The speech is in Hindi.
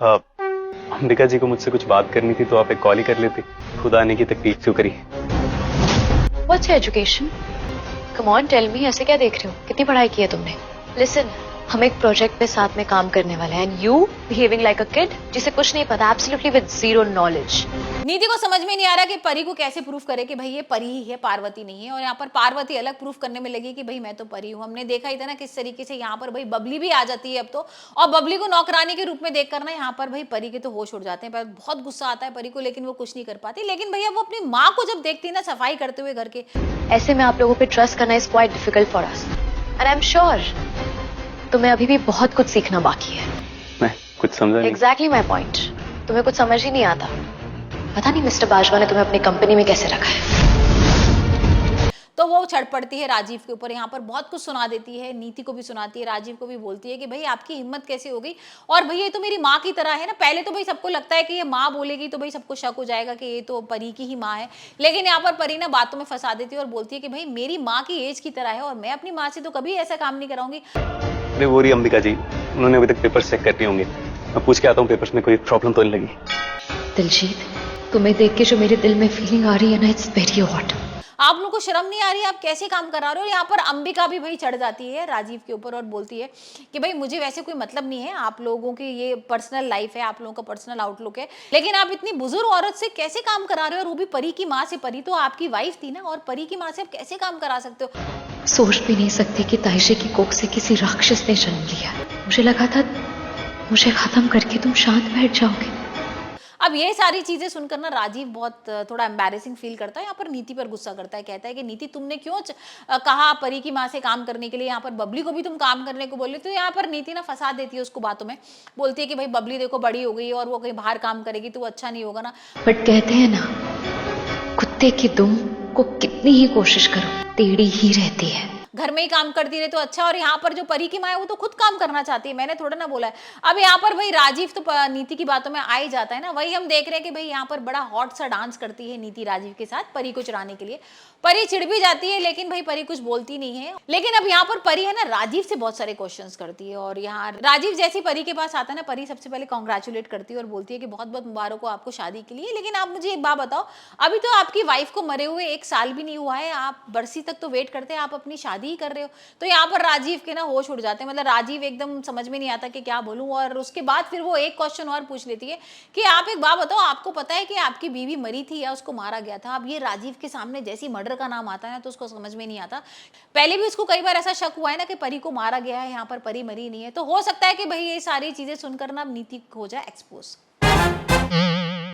अंबिका जी को मुझसे कुछ बात करनी थी तो आप एक कॉल ही कर लेते, खुद आने की तकलीफ क्यों करी। What's your education? Come on, tell me, ऐसे क्या देख रहे हो? कितनी पढ़ाई की है तुमने? Listen, हम एक प्रोजेक्ट पे साथ में काम करने वाले हैं and you behaving like a kid जिसे कुछ नहीं पता, absolutely with zero knowledge. नीति को समझ में नहीं आ रहा कि परी को कैसे प्रूफ करे कि भाई ये परी ही है, पार्वती नहीं है। और यहाँ पर पार्वती अलग प्रूफ करने में लगी कि भाई मैं तो परी हूँ। हमने देखा ही था ना किस तरीके से यहाँ पर भाई बबली भी आ जाती है अब तो, और बबली को नौकरानी के रूप में देख कर ना यहाँ पर भाई परी के तो होश उड़ जाते हैं। पर बहुत गुस्सा आता है परी को, लेकिन वो कुछ नहीं कर पाती। लेकिन भैया वो अपनी माँ को जब देखती है ना सफाई करते हुए घर के, ऐसे में आप लोगों पे ट्रस्ट करना is quite difficult for us. And I'm sure तुम्हें अभी भी बहुत कुछ सीखना बाकी है। मैं कुछ समझा नहीं। Exactly my point. तुम्हें कुछ समझ ही नहीं आता। पता नहीं मिस्टर बाजवा ने तुम्हें अपनी कंपनी में कैसे रखा है। तो वो चढ़ पड़ती है राजीव के ऊपर, यहाँ पर बहुत कुछ सुना देती है, नीति को भी सुनाती है, राजीव को भी बोलती है कि भाई आपकी हिम्मत कैसे हो गई, और भैया ये तो मेरी माँ की तरह है ना। पहले तो भाई सबको लगता है कि ये माँ बोलेगी तो भाई सबको शक हो जाएगा कि ये तो परी की ही माँ है, लेकिन यहाँ पर परी ना बातों में फंसा देती है और बोलती है कि भाई मेरी माँ की एज की तरह है और मैं अपनी माँ से तो कभी ऐसा काम नहीं कराऊंगी। अरे वो रही अंबिका जी, उन्होंने अभी तक पेपर्स चेक करने होंगे, मैं पूछ के आता हूँ पेपर्स में कोई प्रॉब्लम तो नहीं लगी। दिलजीत, तुम्हें देख के जो मेरे दिल में फीलिंग आ रही है ना, इट्स वेरी हॉट। आप लोगों को शर्म नहीं आ रही है? आप कैसे काम करा रहे हो? और यहाँ पर अंबिका भी भाई चढ़ जाती है राजीव के ऊपर और बोलती है कि भाई मुझे वैसे कोई मतलब नहीं है, आप लोगों की ये पर्सनल लाइफ है, आप लोगों का पर्सनल आउटलुक है, लेकिन आप इतनी बुजुर्ग औरत से कैसे काम करा रहे हो, और वो भी परी की माँ से। परी तो आपकी वाइफ थी ना, और परी की माँ से आप कैसे काम करा सकते हो? सोच भी नहीं सकती कि ताइशे की कोख से किसी राक्षस ने जन्म लिया। मुझे लगा था मुझे खत्म करके तुम शांत बैठ जाओगे। अब ये सारी चीजें सुनकर ना राजीव बहुत थोड़ा एम्बैरेसिंग फील करता है। यहाँ पर नीति पर गुस्सा करता है, कहता है कि नीति तुमने क्यों कहा परी की माँ से काम करने के लिए, यहाँ पर बबली को भी तुम काम करने को बोले। तो यहाँ पर नीति ना फंसा देती है उसको बातों में, बोलती है कि भाई बबली देखो बड़ी हो गई और वो कहीं बाहर काम करेगी तो वो अच्छा नहीं होगा ना। बट कहते हैं ना, कुत्ते की दुम को कितनी ही कोशिश करो टेढ़ी ही रहती है। घर में ही काम करती रहे तो अच्छा। और यहाँ पर जो परी की माँ है वो तो खुद काम करना चाहती है, मैंने थोड़ा ना बोला है। अब यहाँ पर भाई राजीव तो नीति की बातों में आ ही जाता है ना। वही हम देख रहे हैं कि भाई यहाँ पर बड़ा हॉट सा डांस करती है नीति राजीव के साथ परी को चुराने के लिए। परी चिढ़ भी जाती है, लेकिन भाई परी कुछ बोलती नहीं है। लेकिन अब यहाँ पर परी है ना राजीव से बहुत सारे क्वेश्चंस करती है, और यहाँ राजीव जैसी परी के पास आता है ना, परी सबसे पहले कॉन्ग्रेचुलेट करती है और बोलती है कि बहुत बहुत मुबारक हो आपको शादी के लिए। लेकिन आप मुझे एक बात बताओ, अभी तो आपकी वाइफ को मरे हुए 1 साल भी नहीं हुआ है, आप बरसी तक तो वेट करते हैं, आप अपनी शादी ही कर रहे हो। तो यहाँ पर राजीव के ना होश उड़ जाते हैं, मतलब राजीव एकदम समझ में नहीं आता कि क्या बोलूं। और उसके बाद फिर वो एक क्वेश्चन और पूछ लेती है कि आप एक बात बताओ, आपको पता है कि आपकी बीवी मरी थी या उसको मारा गया था? अब ये राजीव के सामने जैसी मर्डर का नाम आता है ना तो उसको समझ में नहीं आता। पहले भी उसको कई बार ऐसा शक हुआ है ना कि परी को मारा गया है, यहाँ पर परी मरी नहीं है। तो हो सकता है कि भाई ये सारी चीजें सुनकर ना नीति हो जाए एक्सपोज।